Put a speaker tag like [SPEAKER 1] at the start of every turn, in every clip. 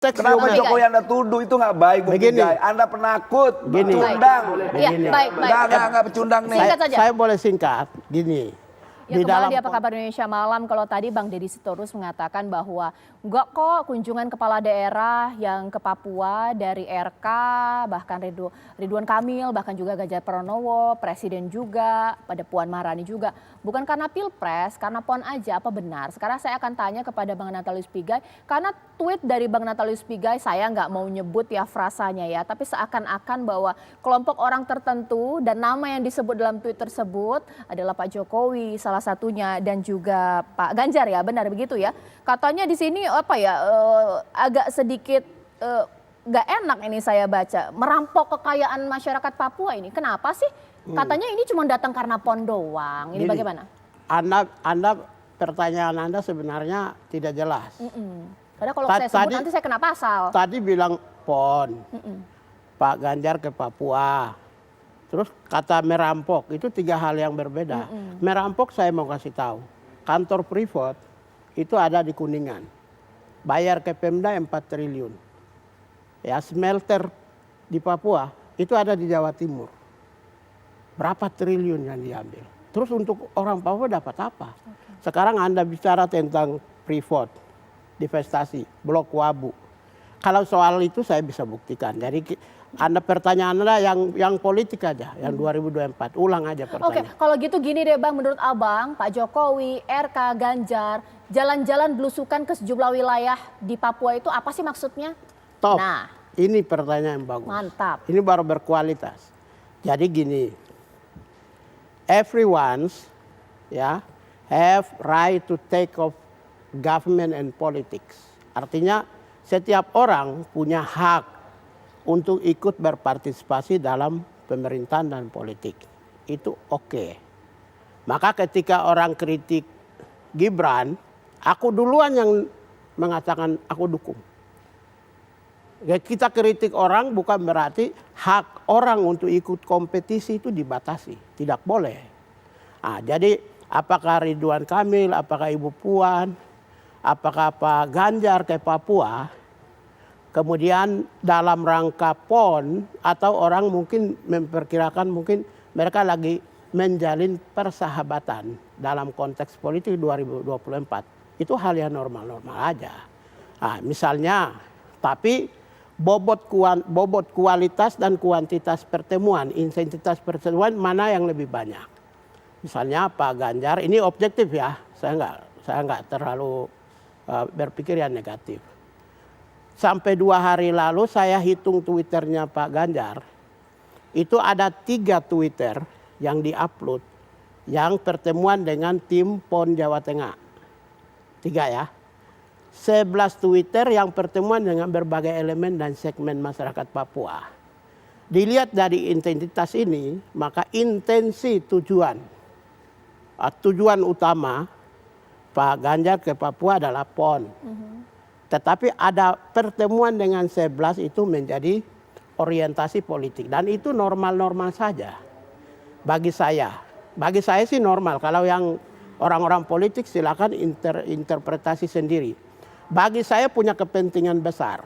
[SPEAKER 1] Kenapa Jokowi Anda tuduh itu nggak baik, Bung Pigai? Anda penakut, pecundang.
[SPEAKER 2] Baik.
[SPEAKER 1] Nggak pecundang nih.
[SPEAKER 3] Saya boleh singkat, gini.
[SPEAKER 2] Ya, kembali di Apa Kabar Indonesia Malam. Kalau tadi Bang Deddy Sitorus mengatakan bahwa enggak kok kunjungan kepala daerah yang ke Papua dari RK, bahkan Ridwan Kamil, bahkan juga Ganjar Pranowo, Presiden juga, pada Puan Maharani juga. Bukan karena Pilpres, karena PON aja, apa benar? Sekarang saya akan tanya kepada Bang Natalius Pigai, karena tweet dari Bang Natalius Pigai, saya nggak mau nyebut ya frasanya ya, tapi seakan-akan bahwa kelompok orang tertentu dan nama yang disebut dalam tweet tersebut adalah Pak Jokowi, salah satunya, dan juga Pak Ganjar ya, benar begitu ya. Katanya di sini apa ya, agak sedikit nggak enak ini saya baca, merampok kekayaan masyarakat Papua ini. Kenapa sih? Katanya ini cuma datang karena PON doang. Ini bagaimana?
[SPEAKER 3] Anda pertanyaan Anda sebenarnya tidak jelas.
[SPEAKER 2] Karena kalau saya sebut nanti saya kena pasal.
[SPEAKER 3] Tadi bilang PON, Pak Ganjar ke Papua. Terus kata merampok, itu tiga hal yang berbeda. Merampok saya mau kasih tahu, kantor Freeport itu ada di Kuningan. Bayar ke Pemda 4 triliun. Ya, smelter di Papua itu ada di Jawa Timur. Berapa triliun yang diambil. Terus untuk orang Papua dapat apa? Sekarang Anda bicara tentang Freeport, divestasi, Blok Wabu. Kalau soal itu saya bisa buktikan. Jadi Anda pertanyaan Anda yang politik aja, yang 2024. Ulang aja pertanyaan.
[SPEAKER 2] Oke, kalau gitu gini deh Bang, menurut Abang, Pak Jokowi, RK, Ganjar, jalan-jalan belusukan ke sejumlah wilayah di Papua itu apa sih maksudnya?
[SPEAKER 3] Top.
[SPEAKER 2] Nah,
[SPEAKER 3] ini pertanyaan yang bagus.
[SPEAKER 2] Mantap.
[SPEAKER 3] Ini baru berkualitas. Jadi gini, everyone have right to take off government and politics. Artinya setiap orang punya hak untuk ikut berpartisipasi dalam pemerintahan dan politik. Itu oke. Maka ketika orang kritik Gibran, aku duluan yang mengatakan aku dukung. Kita kritik orang bukan berarti hak orang untuk ikut kompetisi itu dibatasi. Tidak boleh. Nah, jadi apakah Ridwan Kamil, apakah Ibu Puan, apakah Pak Ganjar ke Papua, kemudian dalam rangka PON atau orang mungkin memperkirakan mungkin mereka lagi menjalin persahabatan dalam konteks politik 2024. Itu hal yang normal-normal aja. Nah, misalnya, tapi bobot kualitas dan kuantitas pertemuan, intensitas pertemuan mana yang lebih banyak. Misalnya Pak Ganjar, ini objektif ya, saya nggak terlalu berpikir yang negatif. Sampai 2 hari lalu saya hitung Twitternya Pak Ganjar, itu ada 3 Twitter yang diupload yang pertemuan dengan tim PON Jawa Tengah. 3 ya. 11 Twitter yang pertemuan dengan berbagai elemen dan segmen masyarakat Papua. Dilihat dari intensitas ini, maka intensi tujuan utama Pak Ganjar ke Papua adalah PON. Tetapi ada pertemuan dengan 11 itu menjadi orientasi politik. Dan itu normal-normal saja bagi saya. Bagi saya sih normal. Kalau yang orang-orang politik silakan interpretasi sendiri. Bagi saya punya kepentingan besar.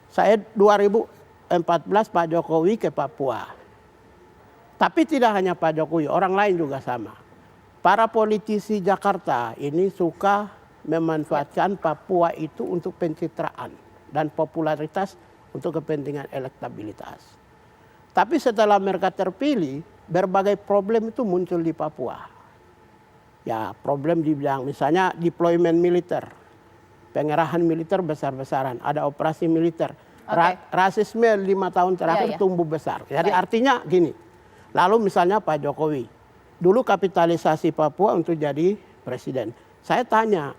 [SPEAKER 3] Saya 2014 Pak Jokowi ke Papua. Tapi tidak hanya Pak Jokowi, orang lain juga sama. Para politisi Jakarta ini suka memanfaatkan Papua itu untuk pencitraan dan popularitas untuk kepentingan elektabilitas. Tapi setelah mereka terpilih, berbagai problem itu muncul di Papua. Ya, problem dibilang misalnya deployment militer. Pengerahan militer besar-besaran, ada operasi militer. Rasisme 5 tahun terakhir tumbuh besar. Jadi artinya gini, lalu misalnya Pak Jokowi, dulu kapitalisasi Papua untuk jadi presiden. Saya tanya,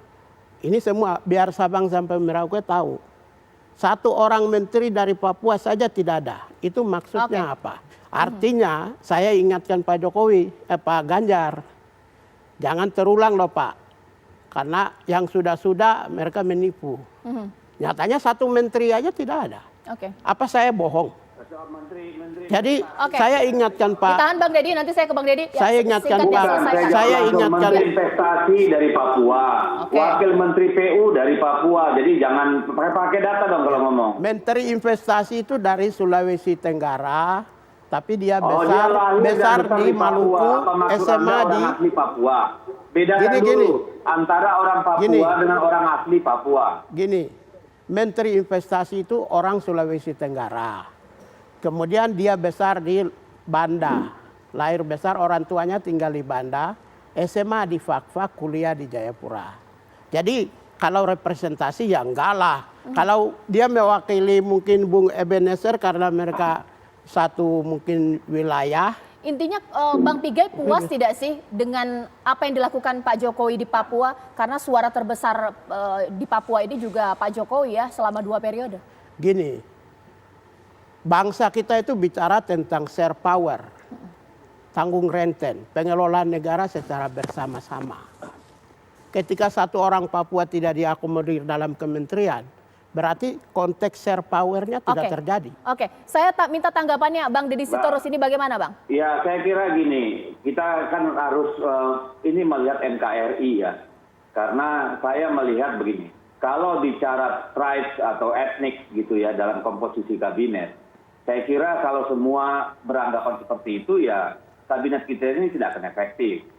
[SPEAKER 3] ini semua biar Sabang sampai Merauke tahu. 1 orang menteri dari Papua saja tidak ada. Itu maksudnya apa? Artinya saya ingatkan Pak Jokowi, Pak Ganjar, jangan terulang loh Pak. Karena yang sudah-sudah mereka menipu. Nyatanya 1 menteri aja tidak ada. Apa saya bohong?
[SPEAKER 1] Menteri
[SPEAKER 3] Jadi
[SPEAKER 2] Oke.
[SPEAKER 3] saya ingatkan Pak.
[SPEAKER 2] Ditahan Bang Deddy, nanti saya ke Bang Deddy.
[SPEAKER 3] Saya ingatkan,
[SPEAKER 2] singkat
[SPEAKER 3] Pak.
[SPEAKER 2] diselesaikan.
[SPEAKER 3] Saya
[SPEAKER 4] langsung
[SPEAKER 3] ingatkan.
[SPEAKER 4] Menteri Investasi dari Papua,
[SPEAKER 2] Oke.
[SPEAKER 4] Wakil Menteri PU dari Papua. Jadi jangan pakai data dong kalau ngomong.
[SPEAKER 3] Menteri Investasi itu dari Sulawesi Tenggara, tapi dia
[SPEAKER 4] Oh,
[SPEAKER 3] besar,
[SPEAKER 4] dia lahir dan
[SPEAKER 3] besar di
[SPEAKER 4] Papua.
[SPEAKER 3] Maluku,
[SPEAKER 4] Apa maksud
[SPEAKER 3] SMA
[SPEAKER 4] Anda
[SPEAKER 3] di.
[SPEAKER 4] orang asli Papua? Bedakan
[SPEAKER 3] Gini,
[SPEAKER 4] dulu
[SPEAKER 3] gini.
[SPEAKER 4] antara orang Papua
[SPEAKER 3] Gini.
[SPEAKER 4] dengan orang asli Papua.
[SPEAKER 3] Gini, Menteri Investasi itu orang Sulawesi Tenggara. Kemudian dia besar di Banda, lahir besar orang tuanya tinggal di Banda, SMA di Fakfak, kuliah di Jayapura. Jadi kalau representasi ya enggak lah. Kalau dia mewakili mungkin Bung Ebenezer karena mereka satu mungkin wilayah.
[SPEAKER 2] Intinya Bang Pigai puas tidak sih dengan apa yang dilakukan Pak Jokowi di Papua? Karena suara terbesar di Papua ini juga Pak Jokowi ya selama 2 periode.
[SPEAKER 3] Gini, bangsa kita itu bicara tentang share power, tanggung renten, pengelolaan negara secara bersama-sama. Ketika satu orang Papua tidak diakomodir dalam kementerian, berarti konteks share powernya tidak terjadi.
[SPEAKER 2] Oke, saya minta tanggapannya Bang Deddy Sitorus ini bagaimana Bang?
[SPEAKER 4] Ya, saya kira gini, kita kan harus ini melihat NKRI ya. Karena saya melihat begini, kalau bicara tribes atau etnik gitu ya dalam komposisi kabinet, saya kira kalau semua beranggapan seperti itu ya kabinet kita ini tidak akan efektif.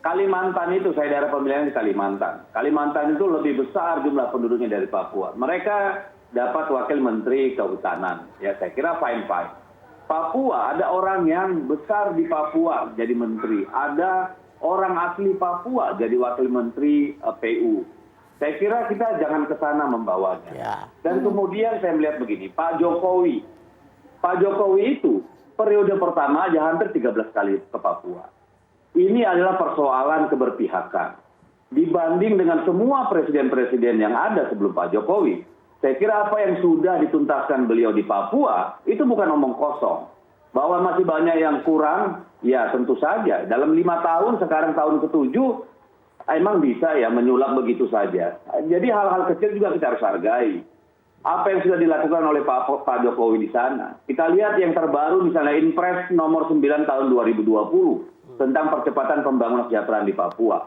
[SPEAKER 4] Kalimantan itu, saya daerah pemilihan di Kalimantan. Kalimantan itu lebih besar jumlah penduduknya dari Papua. Mereka dapat wakil menteri kehutanan. Ya, saya kira fine-fine. Papua, ada orang yang besar di Papua jadi menteri. Ada orang asli Papua jadi wakil menteri PU. Saya kira kita jangan ke sana membawanya.
[SPEAKER 3] Ya.
[SPEAKER 4] Dan kemudian saya melihat begini, Pak Jokowi. Pak Jokowi itu periode pertama aja hampir 13 kali ke Papua. Ini adalah persoalan keberpihakan. Dibanding dengan semua presiden-presiden yang ada sebelum Pak Jokowi, saya kira apa yang sudah dituntaskan beliau di Papua, itu bukan omong kosong. Bahwa masih banyak yang kurang, ya tentu saja. Dalam 5 tahun, sekarang tahun ke-7, emang bisa ya menyulap begitu saja. Jadi hal-hal kecil juga kita harus hargai. Apa yang sudah dilakukan oleh Pak Jokowi di sana. Kita lihat yang terbaru misalnya Inpres nomor 9 tahun 2020 tentang percepatan pembangunan kesejahteraan di Papua.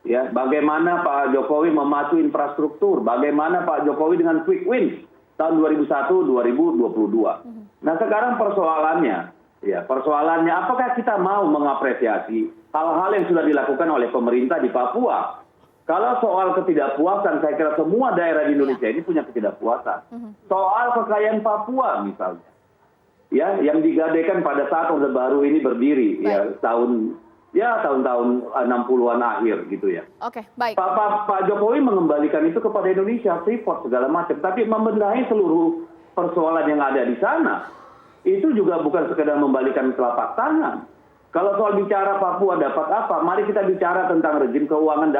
[SPEAKER 4] Ya, bagaimana Pak Jokowi memacu infrastruktur, bagaimana Pak Jokowi dengan quick wins tahun 2001-2022. Nah, sekarang persoalannya apakah kita mau mengapresiasi hal-hal yang sudah dilakukan oleh pemerintah di Papua? Kalau soal ketidakpuasan, saya kira semua daerah di Indonesia ini punya ketidakpuasan. Soal kekayaan Papua misalnya. Ya, yang digadaikan pada saat Orde Baru ini berdiri ya tahun-tahun 60-an akhir gitu ya.
[SPEAKER 2] Oke, baik.
[SPEAKER 4] Pak Jokowi mengembalikan itu kepada Indonesia, Freeport segala macam, tapi membenahi seluruh persoalan yang ada di sana. Itu juga bukan sekedar membalikan telapak tangan. Kalau soal bicara Papua dapat apa? Mari kita bicara tentang rezim keuangan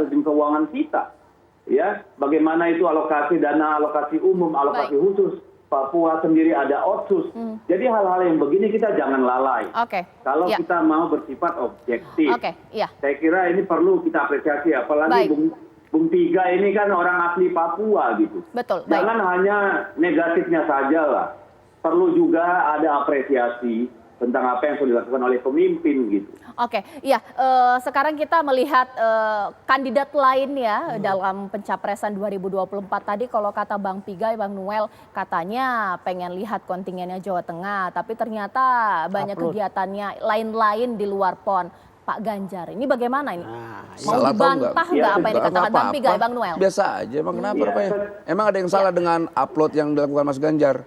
[SPEAKER 4] rezim keuangan kita. Ya, bagaimana itu alokasi dana, alokasi umum, alokasi khusus. Papua sendiri ada otsus. Jadi hal-hal yang begini kita jangan lalai.
[SPEAKER 2] Oke.
[SPEAKER 4] Kalau kita mau bersifat objektif.
[SPEAKER 2] Oke, iya.
[SPEAKER 4] Saya kira ini perlu kita apresiasi. Apalagi Bung Piga ini kan orang asli Papua gitu.
[SPEAKER 2] Betul,
[SPEAKER 4] Jangan hanya negatifnya saja lah. Perlu juga ada apresiasi tentang apa yang sudah dilakukan oleh pemimpin gitu.
[SPEAKER 2] Oke, iya. Sekarang kita melihat kandidat lain ya dalam pencapresan 2024 tadi. Kalau kata Bang Pigai, Bang Noel katanya pengen lihat kontingennya Jawa Tengah, tapi ternyata banyak kegiatannya lain-lain di luar PON. Pak Ganjar, ini bagaimana ini? Mau dibantah nggak apa yang dikatakan Bang Pigai, Bang Noel?
[SPEAKER 5] Biasa aja, emang kenapa Pak? Emang ada yang salah dengan upload yang dilakukan Mas Ganjar?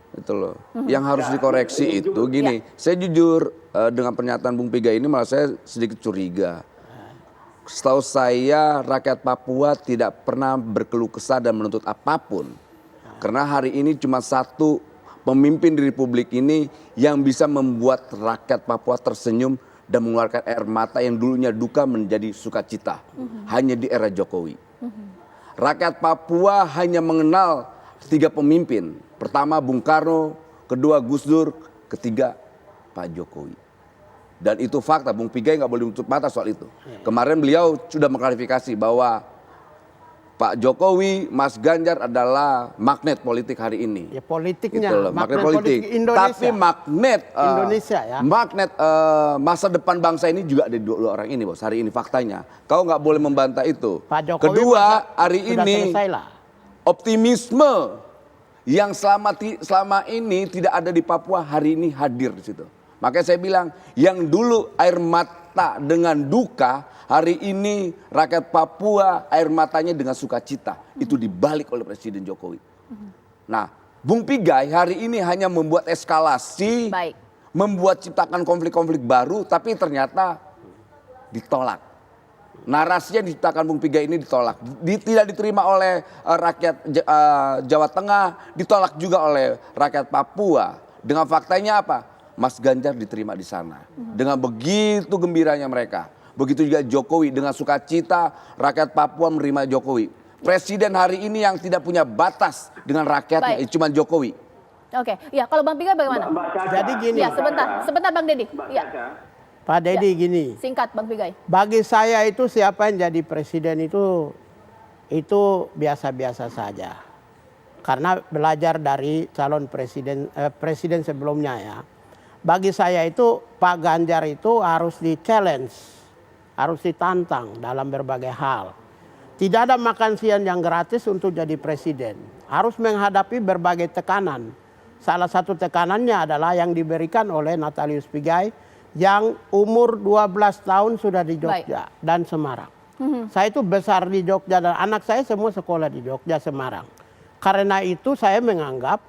[SPEAKER 5] Itu loh. Yang harus dikoreksi itu gini, saya jujur dengan pernyataan Bung Piga ini malah saya sedikit curiga. Setahu saya rakyat Papua tidak pernah berkeluh kesah dan menuntut apapun. Karena hari ini cuma satu pemimpin di Republik ini yang bisa membuat rakyat Papua tersenyum dan mengeluarkan air mata yang dulunya duka menjadi sukacita. Hanya di era Jokowi. Rakyat Papua hanya mengenal 3 pemimpin. Pertama Bung Karno, kedua Gus Dur, ketiga Pak Jokowi. Dan itu fakta, Bung Pigai nggak boleh menutup mata soal itu. Kemarin beliau sudah mengklarifikasi bahwa Pak Jokowi, Mas Ganjar adalah magnet politik hari ini.
[SPEAKER 3] Ya politiknya,
[SPEAKER 5] Gitu loh, magnet politik.
[SPEAKER 3] Indonesia.
[SPEAKER 5] Tapi magnet
[SPEAKER 3] Indonesia ya.
[SPEAKER 5] magnet masa depan bangsa ini juga ada dua orang ini, Bos. Hari ini faktanya. Kau nggak boleh membantah itu.
[SPEAKER 3] Pak Jokowi
[SPEAKER 5] Kedua, hari
[SPEAKER 3] sudah
[SPEAKER 5] ini
[SPEAKER 3] selesai lah.
[SPEAKER 5] optimisme yang selama ini tidak ada di Papua hari ini hadir di situ. Makanya saya bilang, yang dulu air mata dengan duka, hari ini rakyat Papua air matanya dengan sukacita. Itu dibalik oleh Presiden Jokowi. Nah, Bung Pigai hari ini hanya membuat eskalasi,
[SPEAKER 2] Baik.
[SPEAKER 5] membuat ciptakan konflik-konflik baru, tapi ternyata ditolak. Narasinya diciptakan Bung Pigai ini ditolak. Tidak diterima oleh rakyat Jawa Tengah, ditolak juga oleh rakyat Papua. Dengan faktanya apa? Mas Ganjar diterima di sana. Dengan begitu gembiranya mereka. Begitu juga Jokowi, dengan sukacita rakyat Papua menerima Jokowi. Presiden hari ini yang tidak punya batas dengan rakyatnya, cuma Jokowi.
[SPEAKER 2] Oke, ya kalau Bang Pigai bagaimana?
[SPEAKER 4] Mbak Caca,
[SPEAKER 3] Jadi gini.
[SPEAKER 2] Ya sebentar Bang Dedi.
[SPEAKER 4] Mbak
[SPEAKER 2] Ya,
[SPEAKER 4] Caca,
[SPEAKER 3] Pak Dedi gini.
[SPEAKER 2] singkat Bang Pigai.
[SPEAKER 3] Bagi saya itu siapa yang jadi presiden itu biasa-biasa saja. Karena belajar dari calon presiden sebelumnya ya. Bagi saya itu Pak Ganjar itu harus di-challenge, harus ditantang dalam berbagai hal. Tidak ada makan siang yang gratis untuk jadi presiden. Harus menghadapi berbagai tekanan. Salah satu tekanannya adalah yang diberikan oleh Natalius Pigai yang umur 12 tahun sudah di Jogja dan Semarang. Saya itu besar di Jogja dan anak saya semua sekolah di Jogja, Semarang. Karena itu saya menganggap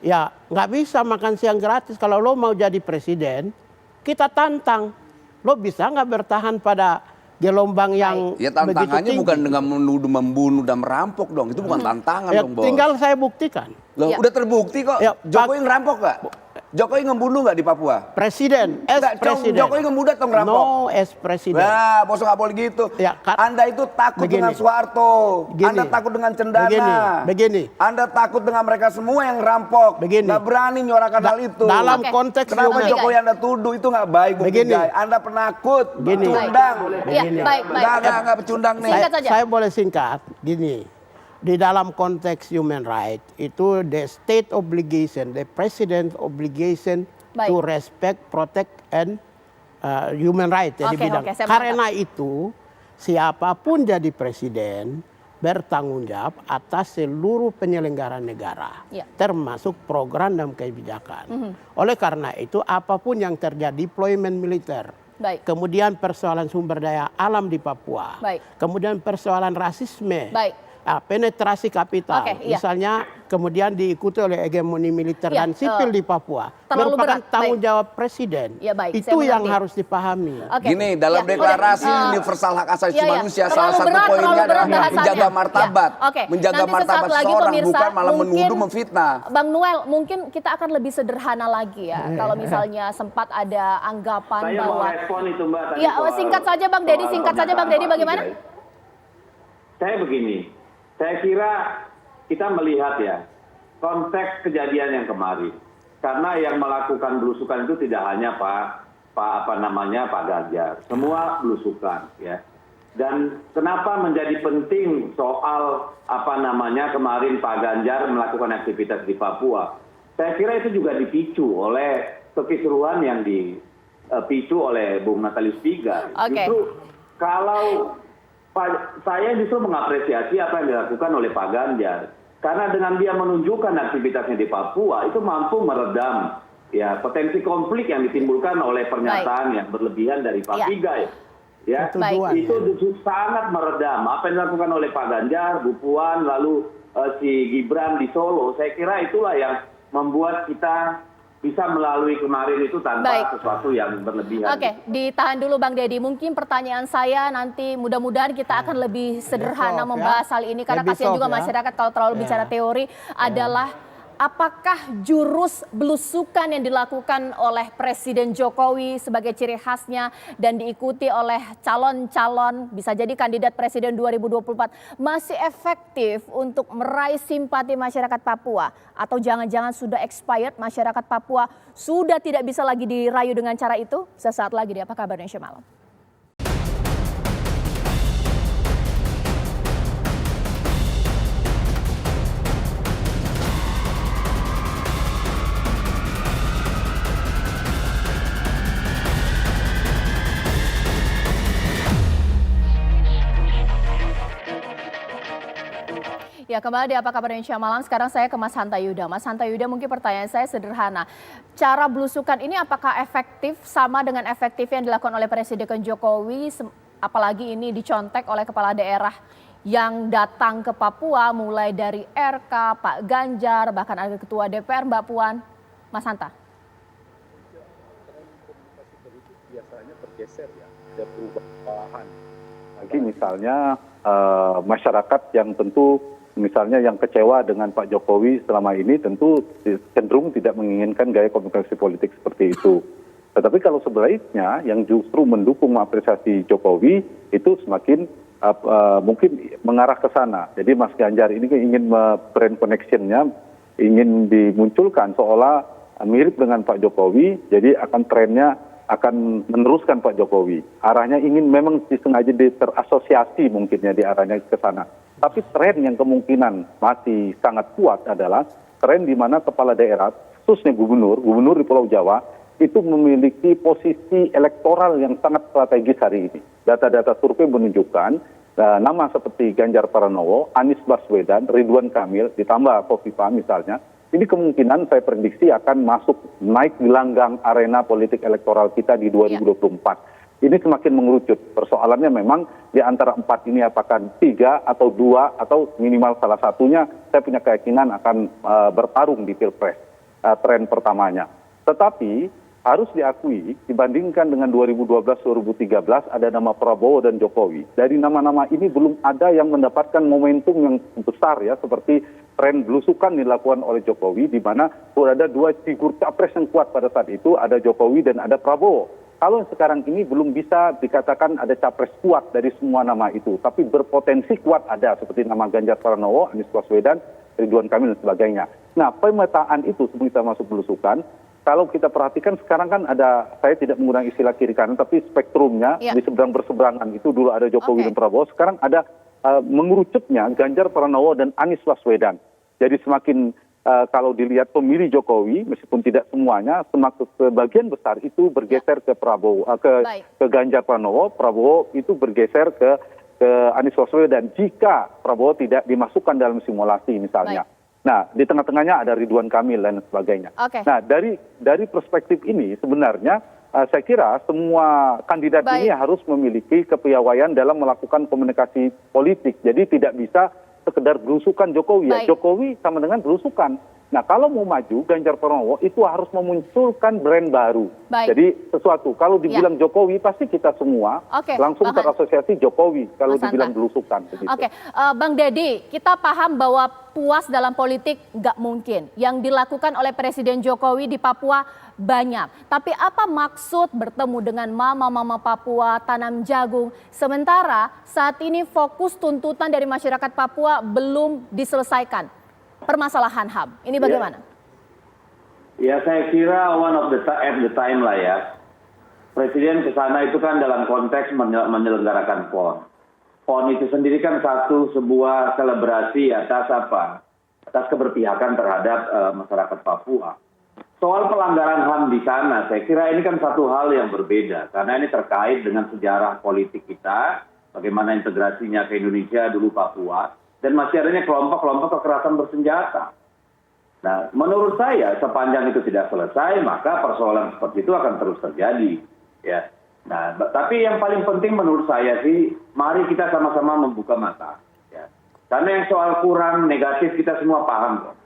[SPEAKER 3] ya nggak bisa makan siang gratis. Kalau lo mau jadi presiden, kita tantang. Lo bisa nggak bertahan pada gelombang yang
[SPEAKER 5] Ya tantangannya bukan dengan menuduh, membunuh dan merampok dong. Itu bukan tantangan
[SPEAKER 3] ya,
[SPEAKER 5] dong, Bos.
[SPEAKER 3] tinggal saya buktikan.
[SPEAKER 5] Loh,
[SPEAKER 2] Ya.
[SPEAKER 5] udah terbukti kok.
[SPEAKER 3] Ya,
[SPEAKER 5] Jokowi ngerampok gak? Jokowi ngebunuh gak di Papua?
[SPEAKER 3] Presiden,
[SPEAKER 5] Enggak,
[SPEAKER 3] presiden.
[SPEAKER 5] Jokowi ngebunuh atau ngerampok?
[SPEAKER 3] No, presiden.
[SPEAKER 5] Nah, bos nggak boleh gitu.
[SPEAKER 3] Ya,
[SPEAKER 5] Anda itu takut
[SPEAKER 3] begini.
[SPEAKER 5] dengan Soeharto,
[SPEAKER 3] Begini.
[SPEAKER 5] Anda takut dengan Cendana,
[SPEAKER 3] Begini.
[SPEAKER 5] Anda takut dengan mereka semua yang ngerampok.
[SPEAKER 3] Begini.
[SPEAKER 5] Nggak berani nyuarakan hal itu.
[SPEAKER 3] Dalam
[SPEAKER 2] Oke.
[SPEAKER 3] konteks
[SPEAKER 5] Kenapa
[SPEAKER 2] Bang
[SPEAKER 5] Jokowi
[SPEAKER 2] Pigai.
[SPEAKER 5] Anda tuduh itu nggak baik, Bung
[SPEAKER 3] Begini.
[SPEAKER 5] Pigai? Anda penakut,
[SPEAKER 3] Gini.
[SPEAKER 5] pecundang.
[SPEAKER 2] Ya,
[SPEAKER 3] Begini.
[SPEAKER 2] baik.
[SPEAKER 5] Nggak pecundang nih.
[SPEAKER 2] Singkat saja.
[SPEAKER 3] Saya boleh singkat, gini. Di dalam konteks human right itu the state obligation, the president obligation
[SPEAKER 2] Baik.
[SPEAKER 3] to respect, protect and human right ya di
[SPEAKER 2] Oke,
[SPEAKER 3] bidang.
[SPEAKER 2] oke, saya
[SPEAKER 3] Karena itu siapapun jadi presiden bertanggung jawab atas seluruh penyelenggaraan negara,
[SPEAKER 2] Ya.
[SPEAKER 3] termasuk program dan kebijakan. Oleh karena itu apapun yang terjadi deployment militer.
[SPEAKER 2] Baik.
[SPEAKER 3] Kemudian persoalan sumber daya alam di Papua.
[SPEAKER 2] Baik.
[SPEAKER 3] Kemudian persoalan rasisme.
[SPEAKER 2] Baik.
[SPEAKER 3] Penetrasi kapital.
[SPEAKER 2] Oke, iya.
[SPEAKER 3] Misalnya kemudian diikuti oleh hegemoni militer
[SPEAKER 2] Iya,
[SPEAKER 3] dan sipil di Papua.
[SPEAKER 2] terlalu
[SPEAKER 3] Merupakan
[SPEAKER 2] berat.
[SPEAKER 3] tanggung
[SPEAKER 2] Baik.
[SPEAKER 3] jawab presiden.
[SPEAKER 2] Ya, baik,
[SPEAKER 3] Itu
[SPEAKER 2] saya
[SPEAKER 3] yang
[SPEAKER 2] mengerti.
[SPEAKER 3] harus dipahami.
[SPEAKER 2] Oke.
[SPEAKER 5] Gini, dalam
[SPEAKER 2] Ya,
[SPEAKER 5] deklarasi
[SPEAKER 2] udah.
[SPEAKER 5] universal hak asasi
[SPEAKER 2] Iya, iya.
[SPEAKER 5] manusia
[SPEAKER 2] Terlalu
[SPEAKER 5] salah satu
[SPEAKER 2] berat,
[SPEAKER 5] poinnya
[SPEAKER 2] terlalu berat
[SPEAKER 5] adalah
[SPEAKER 2] bahasannya.
[SPEAKER 5] menjaga martabat,
[SPEAKER 2] Ya, oke.
[SPEAKER 5] menjaga
[SPEAKER 2] Nanti sesaat
[SPEAKER 5] martabat
[SPEAKER 2] lagi,
[SPEAKER 5] seorang,
[SPEAKER 2] pemirsa,
[SPEAKER 5] bukan malah
[SPEAKER 2] mungkin
[SPEAKER 5] menuduh, memfitnah.
[SPEAKER 2] Bang Noel, mungkin kita akan lebih sederhana lagi ya. Kalau misalnya sempat ada anggapan
[SPEAKER 4] saya mau
[SPEAKER 2] bahwa
[SPEAKER 4] respon itu Mbak. tadi
[SPEAKER 2] Ya,
[SPEAKER 4] soal-
[SPEAKER 2] singkat saja Bang Dedi,
[SPEAKER 4] soal
[SPEAKER 2] singkat saja Bang Dedi,
[SPEAKER 4] pernyataan Pak
[SPEAKER 2] bagaimana?
[SPEAKER 4] Pigai. Saya begini, saya kira kita melihat ya konteks kejadian yang kemarin. Karena yang melakukan belusukan itu tidak hanya Pak Ganjar, semua belusukan ya. Dan kenapa menjadi penting soal kemarin Pak Ganjar melakukan aktivitas di Papua? Saya kira itu juga dipicu oleh kekisruhan yang dipicu oleh Bung Natalius Pigai.
[SPEAKER 2] Oke.
[SPEAKER 4] Justru kalau saya justru mengapresiasi apa yang dilakukan oleh Pak Ganjar. Karena dengan dia menunjukkan aktivitasnya di Papua itu mampu meredam ya potensi konflik yang ditimbulkan oleh pernyataan yang berlebihan dari Pak
[SPEAKER 2] Ya.
[SPEAKER 4] Pigai. Ya,
[SPEAKER 3] Itu dua,
[SPEAKER 4] itu
[SPEAKER 3] ya.
[SPEAKER 4] justru sangat meredam apa yang dilakukan oleh Pak Ganjar, Bu Puan, lalu si Gibran di Solo. Saya kira itulah yang membuat kita bisa melalui kemarin itu tanpa
[SPEAKER 2] Baik.
[SPEAKER 4] sesuatu yang berlebihan.
[SPEAKER 2] Oke, ditahan dulu Bang Dedi. Mungkin pertanyaan saya nanti mudah-mudahan kita akan lebih sederhana
[SPEAKER 3] Besok,
[SPEAKER 2] membahas
[SPEAKER 3] ya.
[SPEAKER 2] hal ini karena
[SPEAKER 3] Besok,
[SPEAKER 2] kasihan juga
[SPEAKER 3] ya.
[SPEAKER 2] masyarakat kalau terlalu
[SPEAKER 3] Ya.
[SPEAKER 2] bicara teori adalah apakah jurus belusukan yang dilakukan oleh Presiden Jokowi sebagai ciri khasnya dan diikuti oleh calon-calon bisa jadi kandidat Presiden 2024 masih efektif untuk meraih simpati masyarakat Papua atau jangan-jangan sudah expired, masyarakat Papua sudah tidak bisa lagi dirayu dengan cara itu? Sesaat lagi di Apa Kabar Indonesia Malam. Ya, kembali di Apa Kabar Indonesia Malam. Sekarang saya ke Mas Hanta Yuda. Mas Hanta Yuda, mungkin pertanyaan saya sederhana. Cara belusukan ini apakah efektif sama dengan efektif yang dilakukan oleh Presiden Jokowi, apalagi ini dicontek oleh kepala daerah yang datang ke Papua, mulai dari RK, Pak Ganjar, bahkan ada Ketua DPR Mbak Puan. Mas Hanta.
[SPEAKER 6] Biasanya bergeser ya, ada perubahan. Lagi misalnya masyarakat yang tentu misalnya yang kecewa dengan Pak Jokowi selama ini tentu cenderung tidak menginginkan gaya komunikasi politik seperti itu. Tetapi kalau sebaliknya yang justru mendukung mengapresiasi Jokowi itu semakin mungkin mengarah ke sana. Jadi Mas Ganjar ini ingin brand connection-nya ingin dimunculkan seolah mirip dengan Pak Jokowi, jadi akan trennya akan meneruskan Pak Jokowi. Arahnya ingin memang disengaja terasosiasi mungkinnya di arahnya ke sana. Tapi tren yang kemungkinan masih sangat kuat adalah tren di mana kepala daerah, khususnya gubernur di Pulau Jawa, itu memiliki posisi elektoral yang sangat strategis hari ini. Data-data survei menunjukkan nama seperti Ganjar Pranowo, Anies Baswedan, Ridwan Kamil, ditambah Kofifa misalnya, ini kemungkinan saya prediksi akan masuk naik di langgang arena politik elektoral kita di 2024. Ini semakin mengerucut. Persoalannya memang di antara 4 ini apakah 3 atau 2 atau minimal salah satunya saya punya keyakinan akan bertarung di Pilpres, tren pertamanya. Tetapi harus diakui dibandingkan dengan 2012-2013 ada nama Prabowo dan Jokowi. Dari nama-nama ini belum ada yang mendapatkan momentum yang besar ya seperti tren belusukan dilakukan oleh Jokowi di mana ada 2 figur capres yang kuat pada saat itu, ada Jokowi dan ada Prabowo. Kalau sekarang ini belum bisa dikatakan ada capres kuat dari semua nama itu, tapi berpotensi kuat ada seperti nama Ganjar Pranowo, Anies Baswedan, Ridwan Kamil dan sebagainya. Nah, pemetaan itu sebelum kita masuk belusukan, kalau kita perhatikan sekarang kan ada, saya tidak menggunakan istilah kiri kanan, tapi spektrumnya di seberang berseberangan itu dulu ada Jokowi dan Prabowo, sekarang ada mengerucutnya Ganjar Pranowo dan Anies Baswedan. Jadi semakin kalau dilihat pemilih Jokowi, meskipun tidak semuanya, semakin sebagian besar itu bergeser ke Prabowo, ke Ganjar Pranowo, Prabowo itu bergeser ke Anies Baswedan jika Prabowo tidak dimasukkan dalam simulasi misalnya. Nah, di tengah-tengahnya ada Ridwan Kamil dan sebagainya. Nah, dari perspektif ini sebenarnya saya kira semua kandidat ini harus memiliki kepiawaian dalam melakukan komunikasi politik. Jadi tidak bisa sekedar belusukan Jokowi. Ya, Jokowi sama dengan belusukan. Nah, kalau mau maju Ganjar Pranowo itu harus memunculkan brand baru. Jadi sesuatu kalau dibilang Jokowi pasti kita semua langsung terasosiasi Jokowi kalau dibilang belusukan.
[SPEAKER 2] Oke, Bang Deddy, kita paham bahwa puas dalam politik nggak mungkin. Yang dilakukan oleh Presiden Jokowi di Papua banyak. Tapi apa maksud bertemu dengan mama-mama Papua, tanam jagung, sementara saat ini fokus tuntutan dari masyarakat Papua belum diselesaikan? Permasalahan HAM. Ini bagaimana?
[SPEAKER 4] Ya, saya kira one of the time lah ya. Presiden ke sana itu kan dalam konteks menyelenggarakan PON. PON itu sendiri kan sebuah selebrasi atas apa? Atas keberpihakan terhadap masyarakat Papua. Soal pelanggaran HAM di sana, saya kira ini kan satu hal yang berbeda. Karena ini terkait dengan sejarah politik kita, bagaimana integrasinya ke Indonesia dulu Papua. Dan masih adanya kelompok-kelompok kekerasan bersenjata. Nah, menurut saya sepanjang itu tidak selesai, maka persoalan seperti itu akan terus terjadi. Ya. Nah, tapi yang paling penting menurut saya sih, mari kita sama-sama membuka mata. Ya. Karena yang soal kurang negatif kita semua paham kok.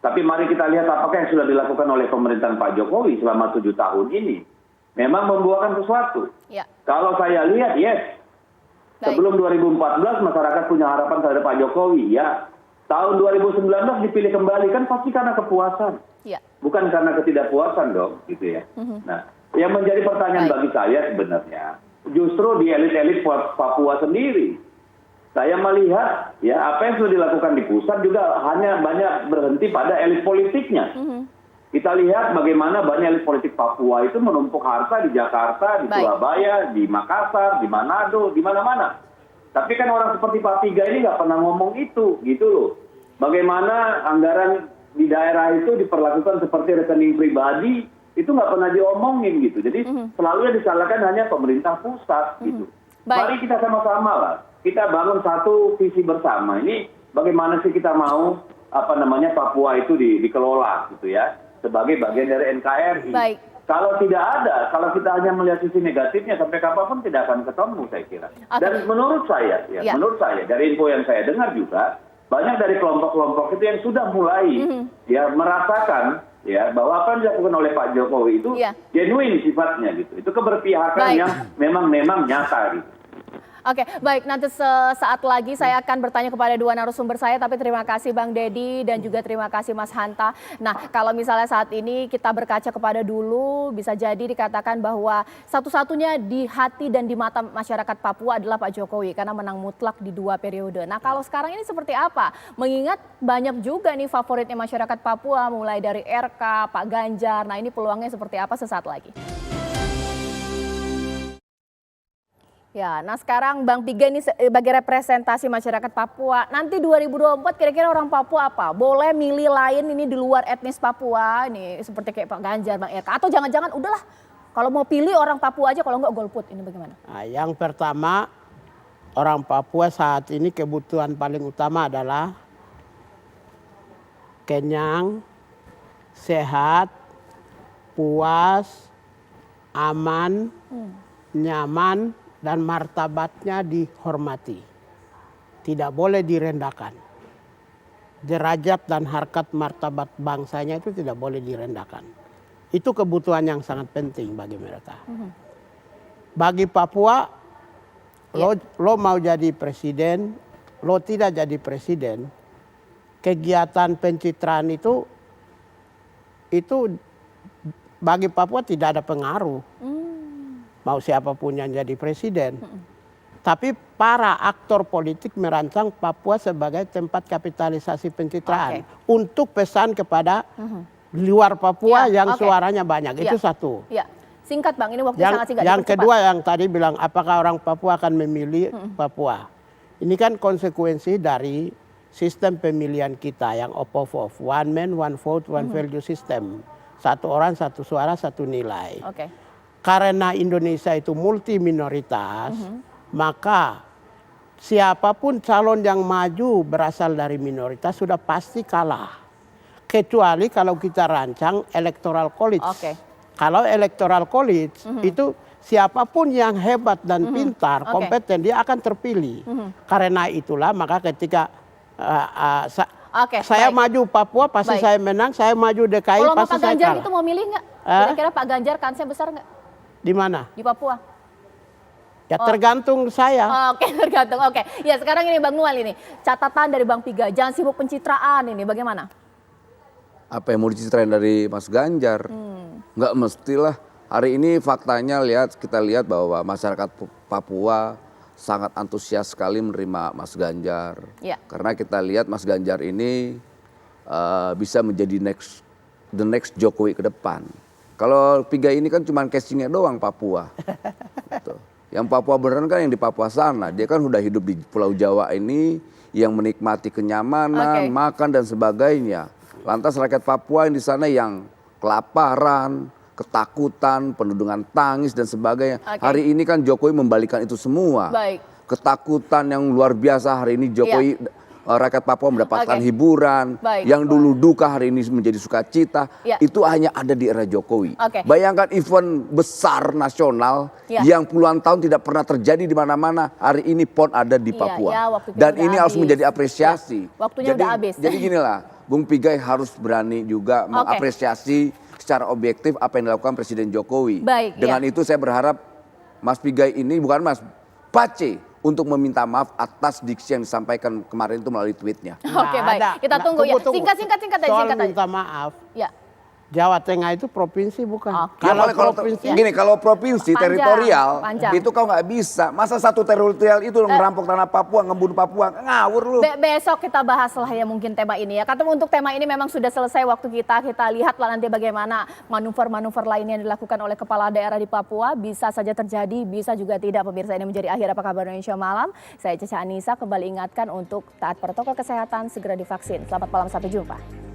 [SPEAKER 4] Tapi mari kita lihat apakah yang sudah dilakukan oleh pemerintahan Pak Jokowi selama 7 tahun ini. Memang membuahkan sesuatu. Kalau saya lihat, sebelum 2014 masyarakat punya harapan terhadap Pak Jokowi, ya. Tahun 2019 dipilih kembali kan pasti karena kepuasan. Bukan karena ketidakpuasan dong, gitu ya. Nah, yang menjadi pertanyaan bagi saya sebenarnya, justru di elit-elit Papua sendiri. Saya melihat ya apa yang sudah dilakukan di pusat juga hanya banyak berhenti pada elit politiknya. Kita lihat bagaimana banyak elit politik Papua itu menumpuk harta di Jakarta, di Surabaya, di Makassar, di Manado, di mana-mana. Tapi kan orang seperti Pak Tiga ini nggak pernah ngomong itu, gitu loh. Bagaimana anggaran di daerah itu diperlakukan seperti rekening pribadi, itu nggak pernah diomongin gitu. Jadi selalu yang disalahkan hanya pemerintah pusat gitu. Mari kita sama-sama lah, kita bangun satu visi bersama. Ini bagaimana sih kita mau Papua itu dikelola gitu ya sebagai bagian dari NKRI.
[SPEAKER 2] Baik.
[SPEAKER 4] Kalau tidak ada, kalau kita hanya melihat sisi negatifnya sampai kapanpun tidak akan ketemu saya kira.
[SPEAKER 2] Oke.
[SPEAKER 4] Dan menurut saya, menurut saya dari info yang saya dengar juga banyak dari kelompok-kelompok itu yang sudah mulai merasakan bahwa apa yang dilakukan oleh Pak Jokowi itu genuine sifatnya gitu. Itu keberpihakan yang memang nyata gitu.
[SPEAKER 2] Oke, baik. Nanti sesaat lagi saya akan bertanya kepada dua narasumber saya, tapi terima kasih Bang Deddy dan juga terima kasih Mas Hanta. Nah, kalau misalnya saat ini kita berkaca kepada dulu, bisa jadi dikatakan bahwa satu-satunya di hati dan di mata masyarakat Papua adalah Pak Jokowi karena menang mutlak di 2 periode. Nah, kalau sekarang ini seperti apa? Mengingat banyak juga nih favoritnya masyarakat Papua, mulai dari RK, Pak Ganjar. Nah, ini peluangnya seperti apa sesaat lagi? Ya, nah sekarang Bang Piga ini sebagai representasi masyarakat Papua. Nanti 2024 kira-kira orang Papua apa? Boleh milih lain ini di luar etnis Papua, ini seperti kayak Pak Ganjar, Bang RK. Atau jangan-jangan udahlah kalau mau pilih orang Papua aja, kalau enggak golput, ini bagaimana?
[SPEAKER 3] Nah, yang pertama, orang Papua saat ini kebutuhan paling utama adalah kenyang, sehat, puas, aman, nyaman, dan martabatnya dihormati. Tidak boleh direndahkan. Derajat dan harkat martabat bangsanya itu tidak boleh direndahkan. Itu kebutuhan yang sangat penting bagi mereka. Bagi Papua, lo mau jadi presiden, lo tidak jadi presiden, kegiatan pencitraan itu bagi Papua tidak ada pengaruh. Mau siapapun yang jadi presiden. Tapi para aktor politik merancang Papua sebagai tempat kapitalisasi pencitraan. Untuk pesan kepada luar Papua yang suaranya banyak. Itu satu.
[SPEAKER 2] Ya. Singkat Bang, ini waktunya sangat singkat.
[SPEAKER 3] Yang kedua yang tadi bilang apakah orang Papua akan memilih Papua. Ini kan konsekuensi dari sistem pemilihan kita yang OPOV. One man, one vote, one value system. Satu orang, satu suara, satu nilai. Karena Indonesia itu multi minoritas, maka siapapun calon yang maju berasal dari minoritas sudah pasti kalah. Kecuali kalau kita rancang electoral college. Kalau electoral college itu siapapun yang hebat dan pintar, kompeten, dia akan terpilih. Karena itulah maka ketika saya maju Papua pasti saya menang, saya maju DKI pasti saya kalah.
[SPEAKER 2] Kalau Pak Ganjar itu mau milih nggak? Kira-kira Pak Ganjar kansnya besar nggak?
[SPEAKER 3] Di mana?
[SPEAKER 2] Di Papua.
[SPEAKER 3] Ya tergantung saya.
[SPEAKER 2] Tergantung. Ya sekarang ini Bang Nual ini. Catatan dari Bang Piga, jangan sibuk pencitraan ini bagaimana?
[SPEAKER 5] Apa yang mau dicitrain dari Mas Ganjar? Nggak mestilah. Hari ini faktanya kita lihat bahwa masyarakat Papua sangat antusias sekali menerima Mas Ganjar. Karena kita lihat Mas Ganjar ini bisa menjadi the next Jokowi ke depan. Kalau Piga ini kan cuma casingnya doang Papua. Yang Papua beneran kan yang di Papua sana. Dia kan udah hidup di Pulau Jawa ini yang menikmati kenyamanan, makan dan sebagainya. Lantas rakyat Papua yang di sana yang kelaparan, ketakutan, penuh dengan tangis dan sebagainya. Hari ini kan Jokowi membalikan itu semua. Ketakutan yang luar biasa hari ini Jokowi rakyat Papua mendapatkan hiburan, yang dulu duka hari ini menjadi sukacita, itu hanya ada di era Jokowi. Bayangkan event besar nasional yang puluhan tahun tidak pernah terjadi di mana-mana, hari ini PON ada di Papua. Dan ini harus menjadi apresiasi. Jadi ginilah, Bung Pigai harus berani juga mengapresiasi secara objektif apa yang dilakukan Presiden Jokowi. Dengan itu saya berharap Mas Pigai ini, bukan Mas, Pace, untuk meminta maaf atas diksi yang disampaikan kemarin itu melalui tweetnya.
[SPEAKER 2] Baik. Kita tunggu ya. Singkat aja.
[SPEAKER 3] Soal minta maaf. Jawa Tengah itu provinsi bukan?
[SPEAKER 5] Kalau provinsi teritorial itu kau nggak bisa. Masa satu teritorial itu merampok tanah Papua, ngebunuh Papua, ngawur lu.
[SPEAKER 2] Besok kita bahas lah ya mungkin tema ini ya. Karena untuk tema ini memang sudah selesai waktu kita lihatlah nanti bagaimana manuver-manuver lainnya yang dilakukan oleh kepala daerah di Papua. Bisa saja terjadi, bisa juga tidak. Pemirsa, ini menjadi akhir Apa Kabar Indonesia Malam. Saya Caca Anissa kembali ingatkan untuk taat protokol kesehatan, segera divaksin. Selamat malam, sampai jumpa.